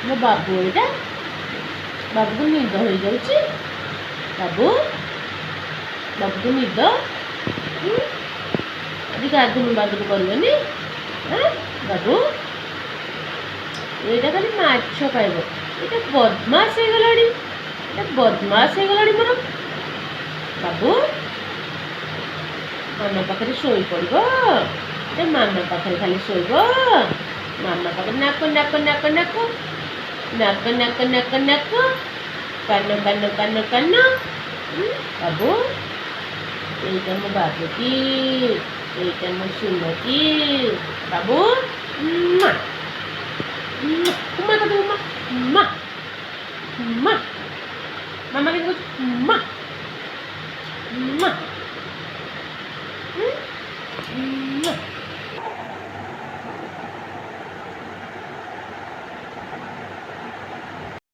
ମୋ ବାବୁ ଏଇଟା ବାବୁକୁ ନିଦ ହେଇଯାଉଛି। ବାବୁ ବାବୁକୁ ନିଦ ଆଜି ଗାଧୁନୁ ବାଦୁରୁ କରିବନି। ବାବୁ ଏଇଟା ଖାଲି ମାଛ ଖାଇବ। ଏଇଟା ବଦମାସ ହେଇଗଲାଣି। ମୋର ବାବୁ ମାମା ପାଖରେ ଶୋଇପଡ଼ିବ। ମାମା ପାଖରେ ଖାଲି ଶୋଇବ। ମାମା ପାଖରେ ନାକ ନାକ ନାକ ନାକ ନାକ ନାକ ନାକ ନାକ କାନ କାନ କାନ କାନ। ବାବୁ এইটা ମୋ ବାବୁଟି, এইটা ମୋ ସୁନଟି। ବାବୁ